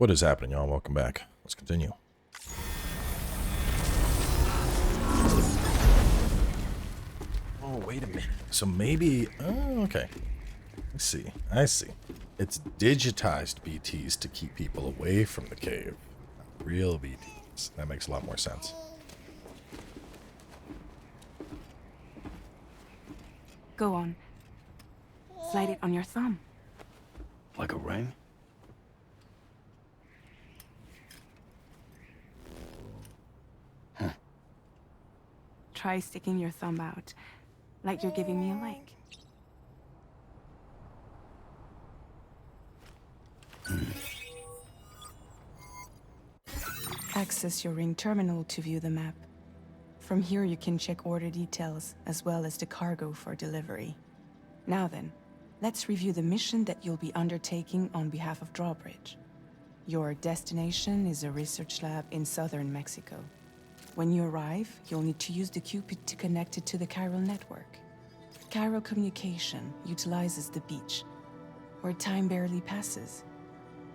What is happening, y'all? Welcome back. Let's continue. Oh, wait a minute. So maybe... Oh, okay. I see. It's digitized BTs to keep people away from the cave. Not real BTs. That makes a lot more sense. Go on. Slide it on your thumb. Like a ring? Try sticking your thumb out, like you're giving me a like. Access your ring terminal to view the map. From here you can check order details, as well as the cargo for delivery. Now then, let's review the mission that you'll be undertaking on behalf of Drawbridge. Your destination is a research lab in southern Mexico. When you arrive, you'll need to use the Q-pid to connect it to the chiral network. Chiral communication utilizes the beach, where time barely passes.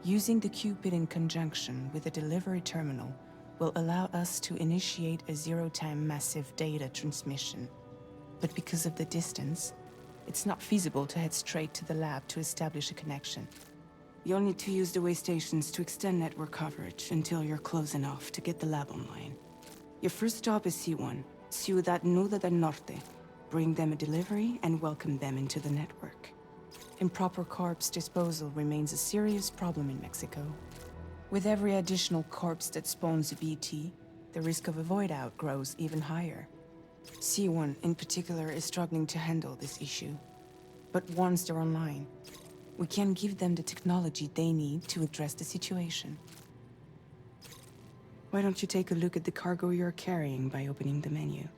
Using the Q-pid in conjunction with a delivery terminal will allow us to initiate a zero-time massive data transmission. But because of the distance, it's not feasible to head straight to the lab to establish a connection. You'll need to use the way stations to extend network coverage until you're close enough to get the lab online. Your first stop is C1, Ciudad Nuda del Norte. Bring them a delivery and welcome them into the network. Improper corpse disposal remains a serious problem in Mexico. With every additional corpse that spawns a BT, the risk of a void out grows even higher. C1 in particular is struggling to handle this issue. But once they're online, we can give them the technology they need to address the situation. Why don't you take a look at the cargo you're carrying by opening the menu?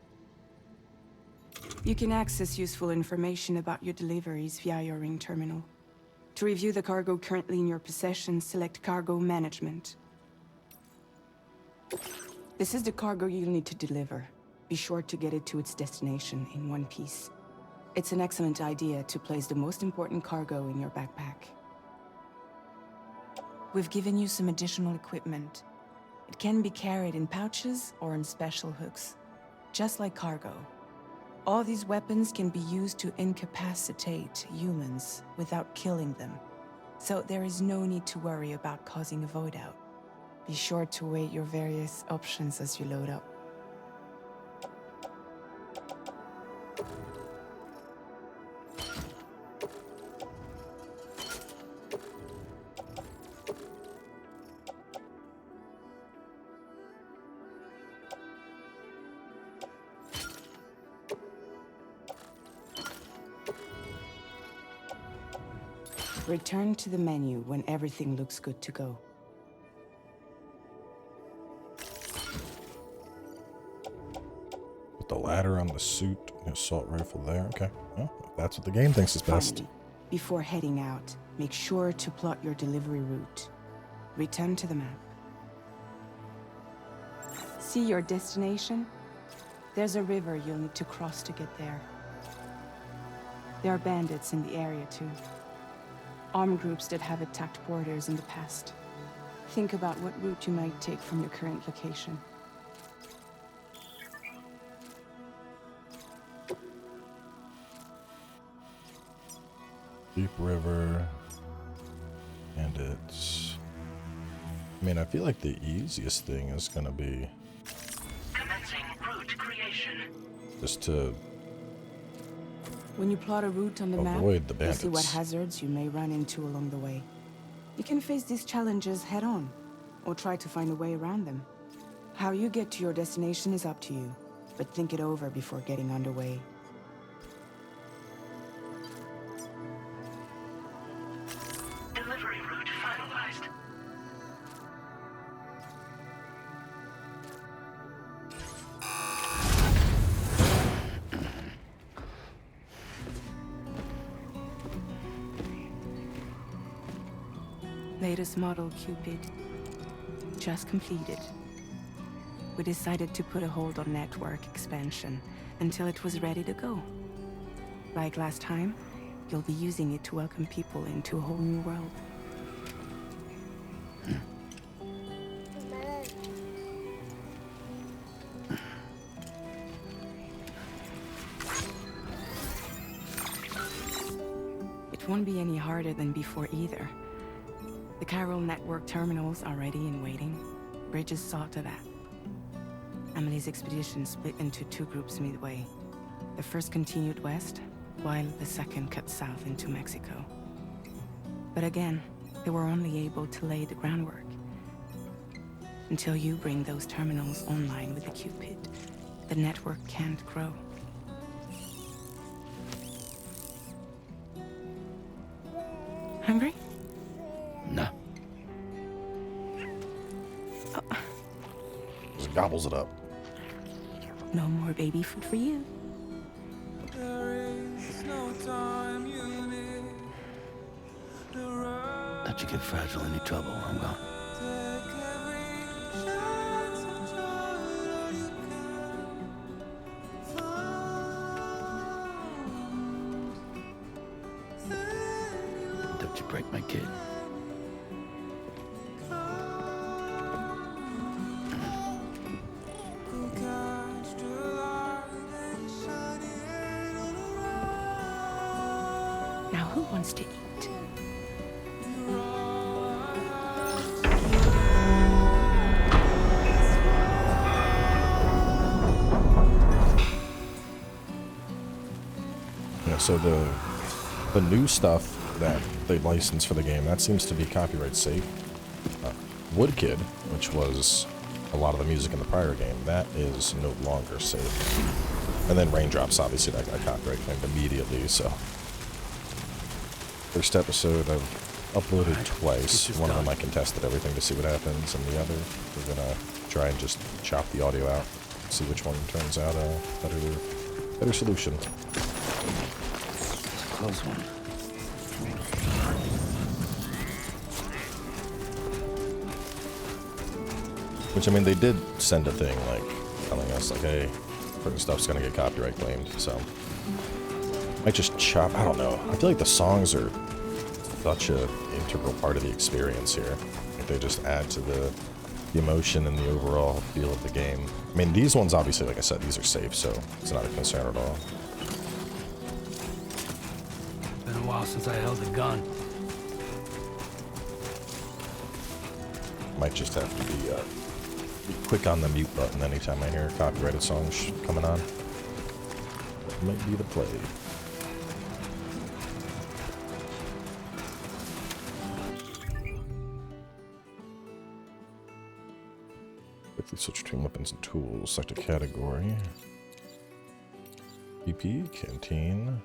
You can access useful information about your deliveries via your ring terminal. To review the cargo currently in your possession, select Cargo Management. This is the cargo you'll need to deliver. Be sure to get it to its destination in one piece. It's an excellent idea to place the most important cargo in your backpack. We've given you some additional equipment. It can be carried in pouches or in special hooks, just like cargo. All these weapons can be used to incapacitate humans without killing them, so there is no need to worry about causing a void out. Be sure to weigh your various options as you load up. Return to the menu when everything looks good to go. Put the ladder on the suit and the assault rifle there. Okay. Well, if that's what the game thinks is best. Finally, before heading out, make sure to plot your delivery route. Return to the map. See your destination? There's a river you'll need to cross to get there. There are bandits in the area too. Armed groups that have attacked borders in the past. Think about what route you might take from your current location. Deep river. And it's... I mean, I feel like the easiest thing is going to be... Commencing route creation. just to When you plot a route on the map, avoid the you'll see what bandits. hazards you may run into along the way. You can face these challenges head-on, or try to find a way around them. How you get to your destination is up to you, but think it over before getting underway. Delivery route finalized. Latest model Q-pid. Just completed. We decided to put a hold on network expansion until it was ready to go. Like last time, you'll be using it to welcome people into a whole new world. won't be any harder than before either. The Chiral network terminals are ready and waiting. Bridges saw to that. Emily's expedition split into two groups midway. The first continued west, while the second cut south into Mexico. But again, they were only able to lay the groundwork. Until you bring those terminals online with the Q-pid, the network can't grow. Hungry? No. Just gobbles it up. No more baby food for you. Let you get fragile any trouble, I'm gone. Don't you break my kid. Now who wants to eat? Yeah, so the new stuff that they licensed for the game, that seems to be copyright safe. Woodkid, which was a lot of the music in the prior game, that is no longer safe. And then Raindrops, obviously, that got copyright claimed immediately, so. First episode I've uploaded twice. One of them I contested everything to see what happens, and the other we're gonna try and just chop the audio out, see which one turns out a better solution. It's a close one. Which, I mean, they did send a thing, like, telling us, like, hey, certain stuff's gonna get copyright claimed, so. Might just chop, I don't know. I feel like the songs are such an integral part of the experience here. Like, they just add to the emotion and the overall feel of the game. I mean, these ones, obviously, like I said, these are safe, so it's not a concern at all. Been a while since I held a gun. Might just have to be quick on the mute button anytime I hear a copyrighted song coming on. That might be the play. Quickly switch between weapons and tools. Select a category. PP, canteen.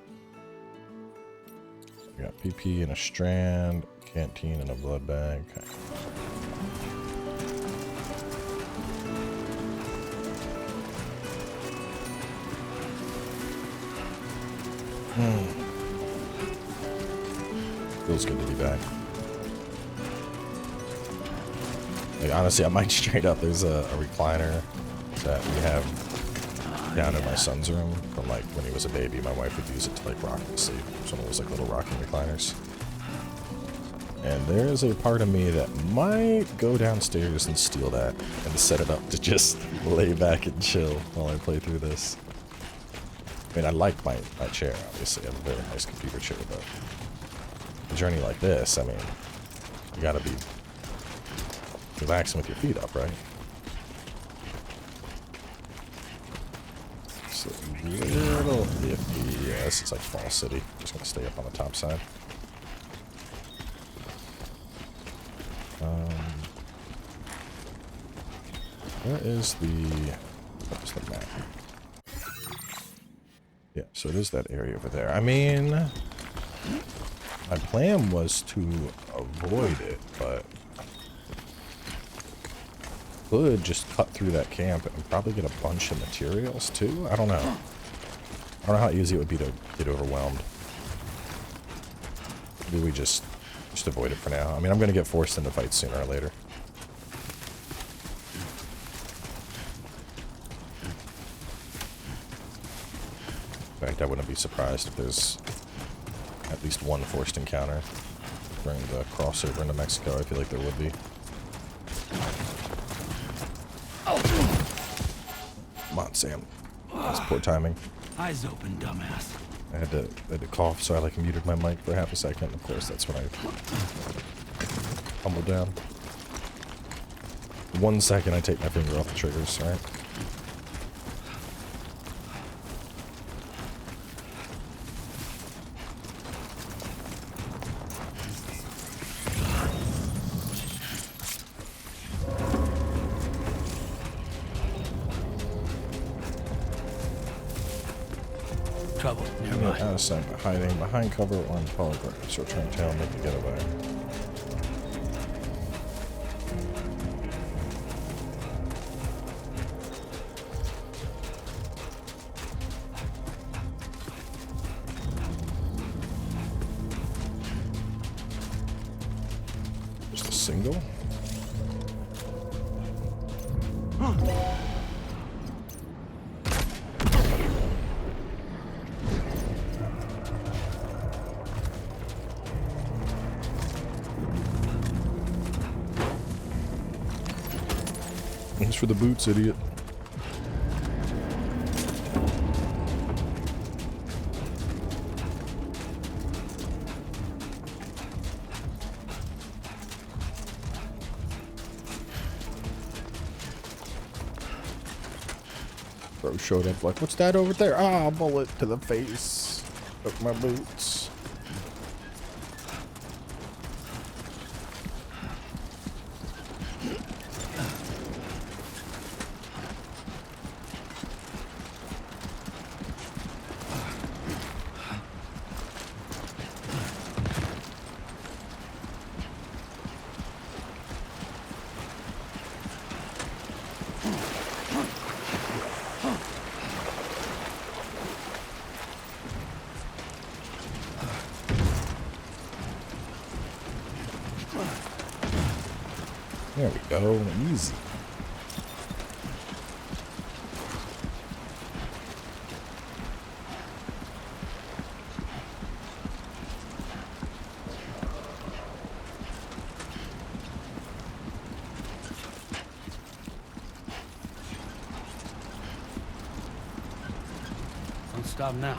I got PP and a strand, canteen and a blood bag. Okay. Feels good to be back. Like, honestly, I might straight up. There's a recliner that we have down in my son's room from like when he was a baby. My wife would use it to like rock him to sleep. It's one of those like little rocking recliners. And there's a part of me that might go downstairs and steal that and set it up to just lay back and chill while I play through this. I mean, I like my chair, obviously. I have a very nice computer chair, but a journey like this, I mean, you gotta be relaxing with your feet up, right? It's a little iffy. Yeah, this is like Fall City. Just gonna stay up on the top side. Where is the map? Yeah, so it is that area over there. I mean, my plan was to avoid it, but could just cut through that camp and probably get a bunch of materials too. I don't know. I don't know how easy it would be to get overwhelmed. Maybe we just avoid it for now. I mean, I'm gonna get forced into fights sooner or later. In fact, I wouldn't be surprised if there's at least one forced encounter during the crossover into Mexico. I feel like there would be. Come on, Sam. That's poor timing. Eyes open, dumbass. I had to cough, so I like muted my mic for half a second. Of course, that's when I humbled down. 1 second, I take my finger off the triggers, alright? Trouble Out nearby. of sight, hiding behind cover or in polygraph. Short term tail, make a getaway. Just a single? Thanks for the boots, idiot. Bro showed up like, what's that over there? Ah, bullet to the face. Took my boots. There we go. Easy. Don't stop now.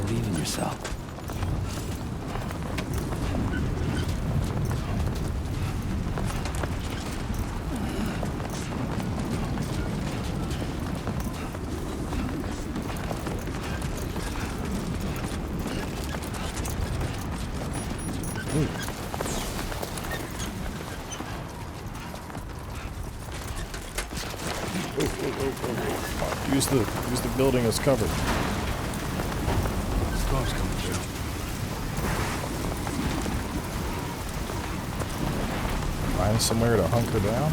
Believe in yourself. Use the building as cover. Storm's coming through. Find somewhere to hunker down.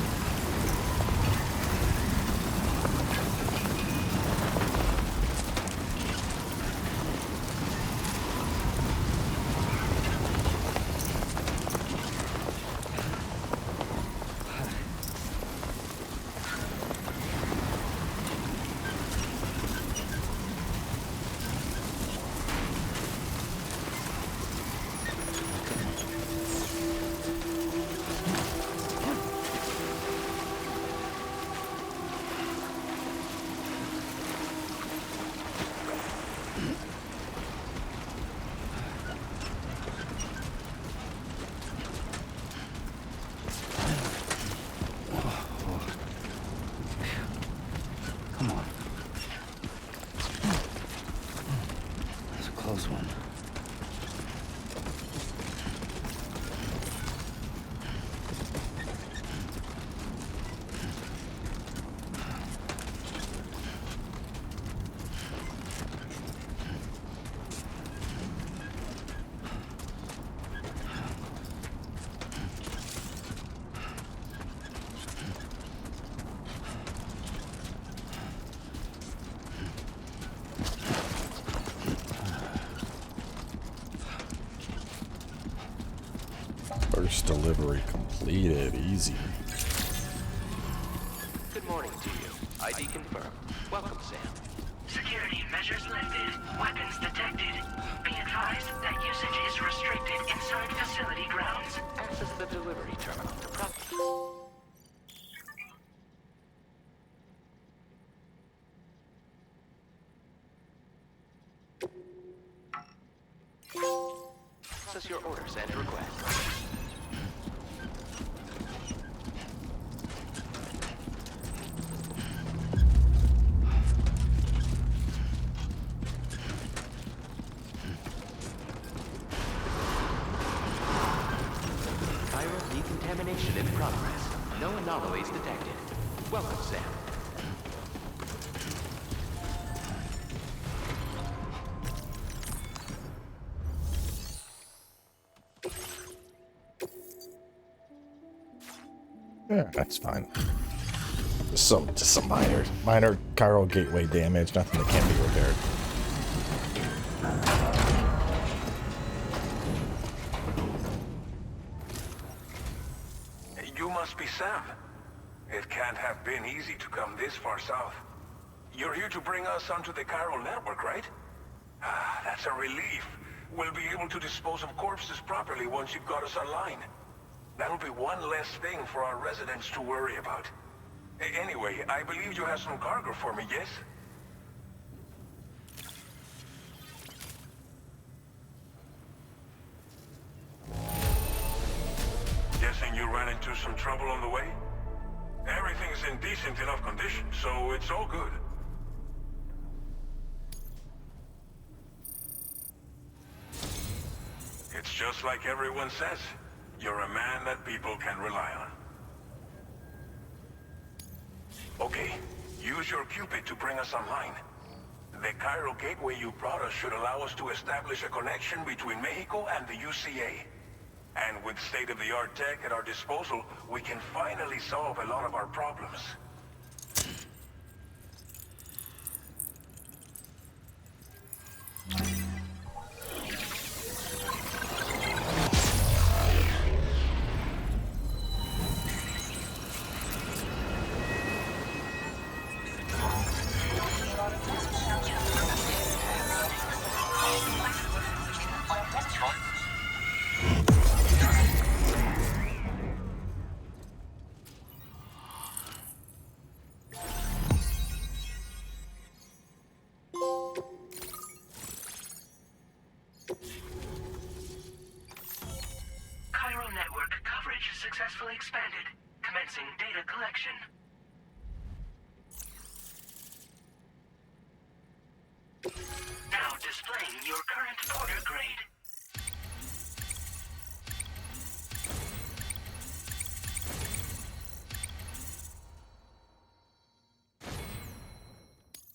close one. First delivery completed. Easy. Good morning to you. ID confirmed. Welcome, Sam. Security measures lifted. Weapons detected. Be advised that usage is restricted inside facility grounds. Access the delivery terminal to process your orders and requests. Chiral decontamination in progress. No anomalies detected. Welcome, Sam. Yeah, that's fine. Just some minor chiral gateway damage, nothing that can't be repaired. You must be Sam. It can't have been easy to come this far south. You're here to bring us onto the chiral network, right? Ah, that's a relief. We'll be able to dispose of corpses properly once you've got us online. That'll be one less thing for our residents to worry about. Anyway, I believe you have some cargo for me, yes? Guessing you ran into some trouble on the way? Everything's in decent enough condition, so it's all good. It's just like everyone says. You're a man that people can rely on. Okay, use your Q-pid to bring us online. The chiral gateway you brought us should allow us to establish a connection between Mexico and the UCA. And with state-of-the-art tech at our disposal, we can finally solve a lot of our problems. Chiral network coverage successfully expanded. Commencing data collection. Now displaying your current porter grade.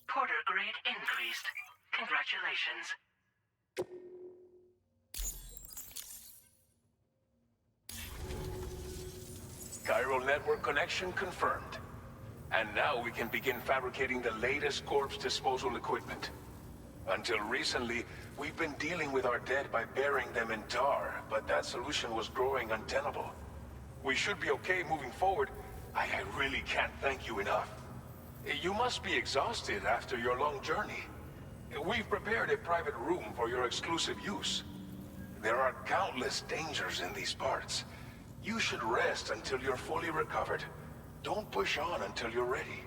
Porter grade increased. Congratulations. Chiral network connection confirmed. And now we can begin fabricating the latest corpse disposal equipment. Until recently, we've been dealing with our dead by burying them in tar, but that solution was growing untenable. We should be okay moving forward. I really can't thank you enough. You must be exhausted after your long journey. We've prepared a private room for your exclusive use. There are countless dangers in these parts. You should rest until you're fully recovered. Don't push on until you're ready.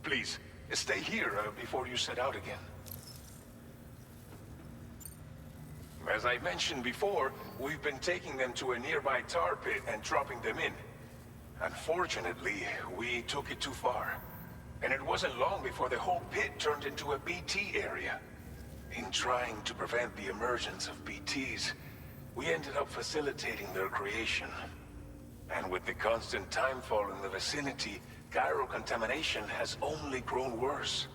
Please, stay here before you set out again. As I mentioned before, we've been taking them to a nearby tar pit and dropping them in. Unfortunately, we took it too far. And it wasn't long before the whole pit turned into a BT area. In trying to prevent the emergence of BTs, we ended up facilitating their creation. And with the constant timefall in the vicinity, gyro contamination has only grown worse.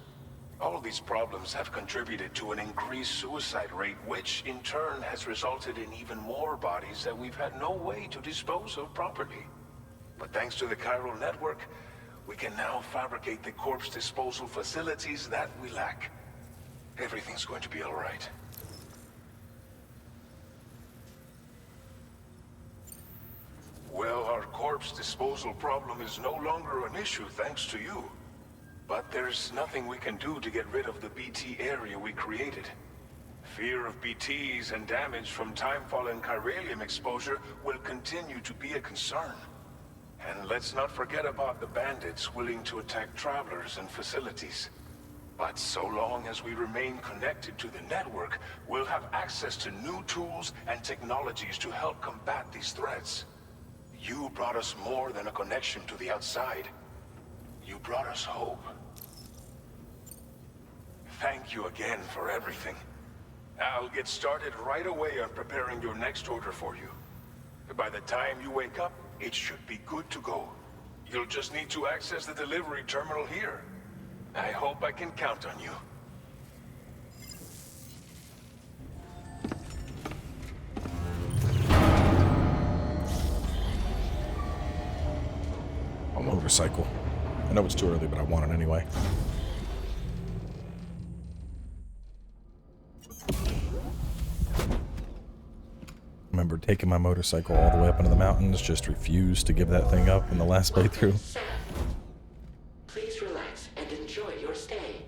All these problems have contributed to an increased suicide rate, which in turn has resulted in even more bodies that we've had no way to dispose of properly. But thanks to the chiral network, we can now fabricate the corpse disposal facilities that we lack. Everything's going to be all right. Well, our corpse disposal problem is no longer an issue thanks to you. But there's nothing we can do to get rid of the BT area we created. Fear of BTs and damage from timefall and chiralium exposure will continue to be a concern. And let's not forget about the bandits willing to attack travelers and facilities. But so long as we remain connected to the network, we'll have access to new tools and technologies to help combat these threats. You brought us more than a connection to the outside. You brought us hope. Thank you again for everything. I'll get started right away on preparing your next order for you. By the time you wake up, it should be good to go. You'll just need to access the delivery terminal here. I hope I can count on you. A motorcycle. I know it's too early, but I want it anyway. Remember taking my motorcycle all the way up into the mountains, just refused to give that thing up in the last playthrough. Please relax and enjoy your stay.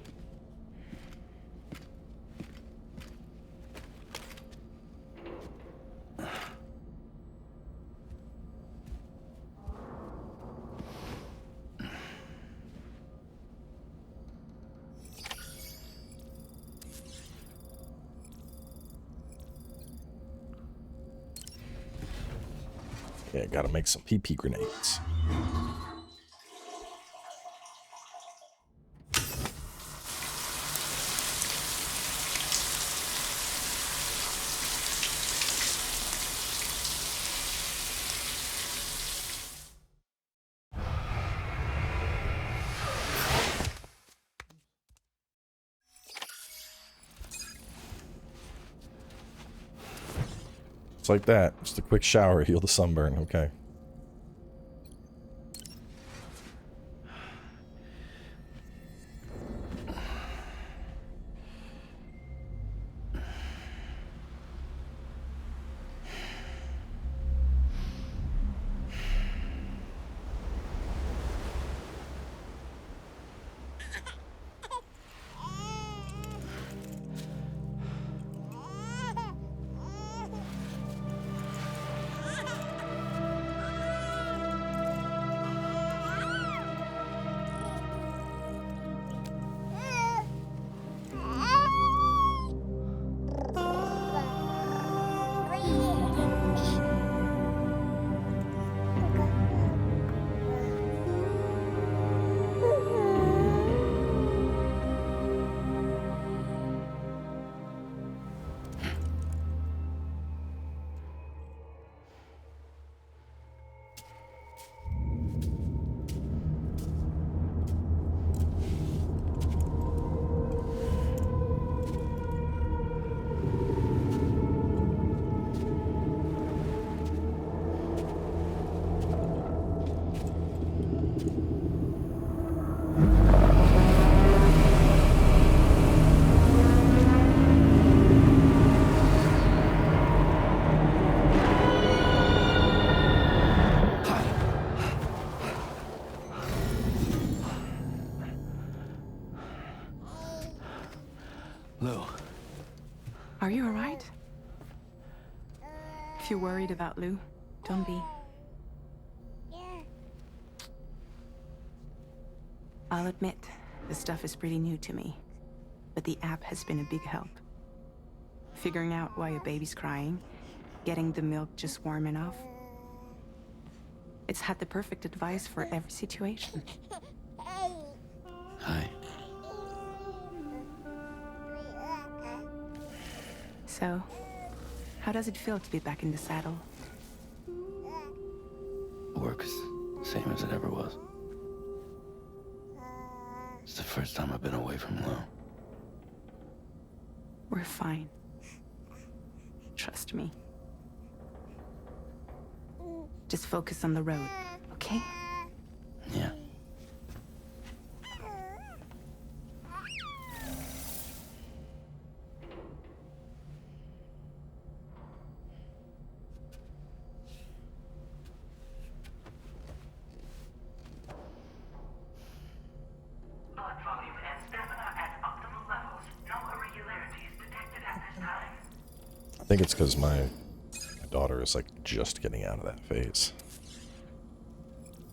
Yeah, gotta make some PP grenades. Like that. Just a quick shower, heal the sunburn. Okay. Lou. Are you alright? If you're worried about Lou, don't be. I'll admit, the stuff is pretty new to me, but the app has been a big help. Figuring out why a baby's crying, getting the milk just warm enough. It's had the perfect advice for every situation. Hi. So, how does it feel to be back in the saddle? Work's same as it ever was. It's the first time I've been away from Lou. We're fine. Trust me. Just focus on the road, okay? Yeah. Blood volume and stamina at optimal levels. No irregularities detected at this time. I think it's because my daughter is like just getting out of that phase.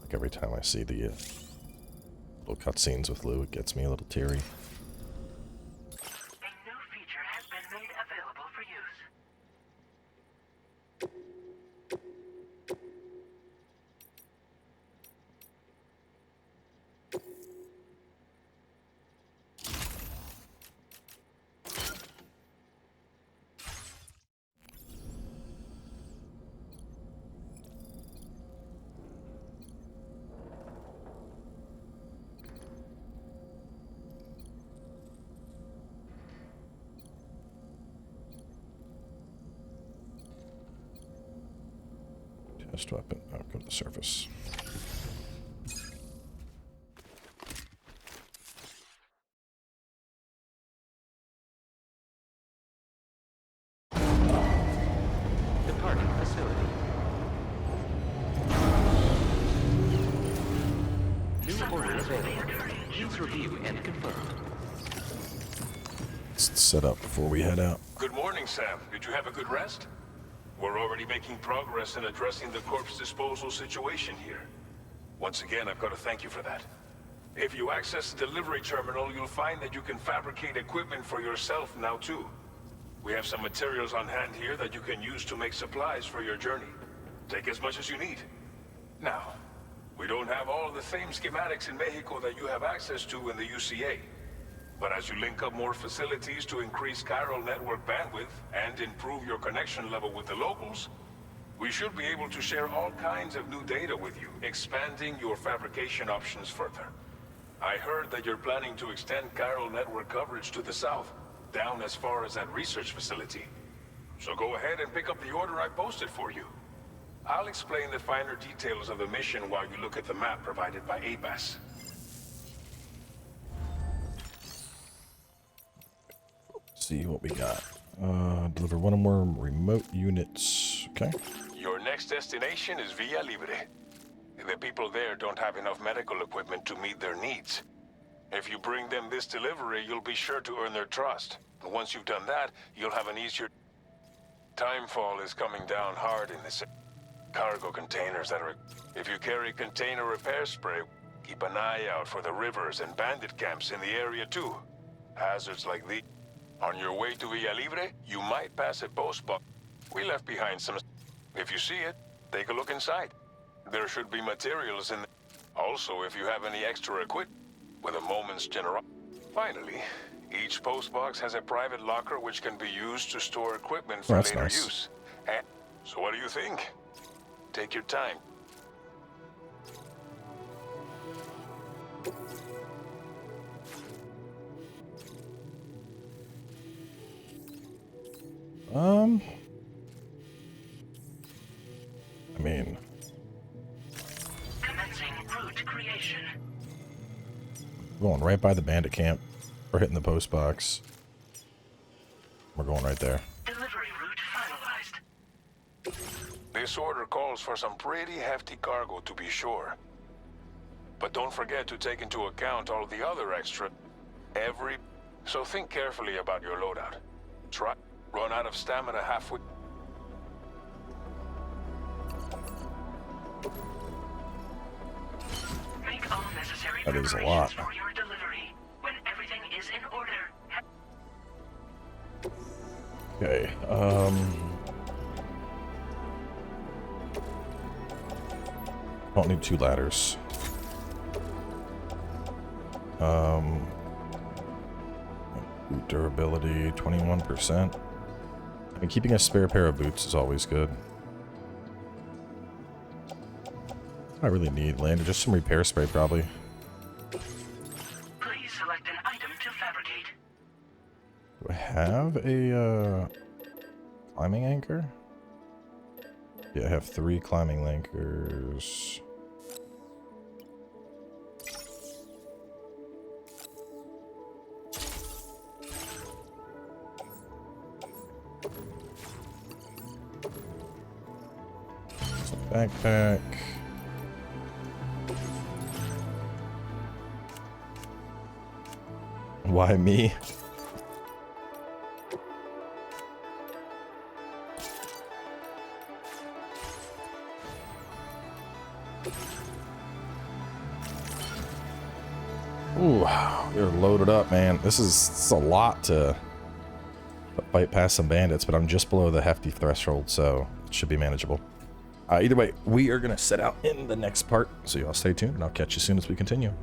Like every time I see the little cutscenes with Lou, it gets me a little teary. A new feature has been made available for use. Test weapon. Oh, go to the surface. Departing facility. New order available. Please review and confirm. Let's set up before we head out. Good morning, Sam. Did you have a good rest? We're already making progress in addressing the corpse disposal situation here. Once again, I've got to thank you for that. If you access the delivery terminal, you'll find that you can fabricate equipment for yourself now too. We have some materials on hand here that you can use to make supplies for your journey. Take as much as you need. Now, we don't have all the same schematics in Mexico that you have access to in the UCA. But as you link up more facilities to increase chiral network bandwidth and improve your connection level with the locals, we should be able to share all kinds of new data with you, expanding your fabrication options further. I heard that you're planning to extend chiral network coverage to the south, down as far as that research facility. So go ahead and pick up the order I posted for you. I'll explain the finer details of the mission while you look at the map provided by ABAS. See what we got. Deliver one or more remote units. Okay. Your next destination is Villa Libre. The people there don't have enough medical equipment to meet their needs. If you bring them this delivery, you'll be sure to earn their trust. And once you've done that, you'll have an easier... Timefall is coming down hard in this... Cargo containers that are... If you carry container repair spray, keep an eye out for the rivers and bandit camps in the area too. Hazards like these... On your way to Villa Libre, you might pass a post box. We left behind some... If you see it, take a look inside. There should be materials in... Also, if you have any extra equipment, with a moment's generosity. Finally, each post box has a private locker which can be used to store equipment for later use. And so what do you think? Take your time. I mean... Commencing route creation. Going right by the bandit camp. We're hitting the post box. We're going right there. Delivery route finalized. This order calls for some pretty hefty cargo to be sure. But don't forget to take into account all the other extra... So think carefully about your loadout. Run out of stamina halfway... Make all necessary That is a preparations lot. for your delivery. When everything is in order. Okay, don't need 2 ladders. Boot durability, 21%. And keeping a spare pair of boots is always good. I really need land, just some repair spray probably. Please select an item to fabricate. Do I have a climbing anchor? Yeah, I have 3 climbing anchors. Backpack. Why me? Ooh, you're loaded up, man. This is a lot to fight past some bandits, but I'm just below the hefty threshold, so it should be manageable. Either way, we are going to set out in the next part, so y'all stay tuned, and I'll catch you soon as we continue.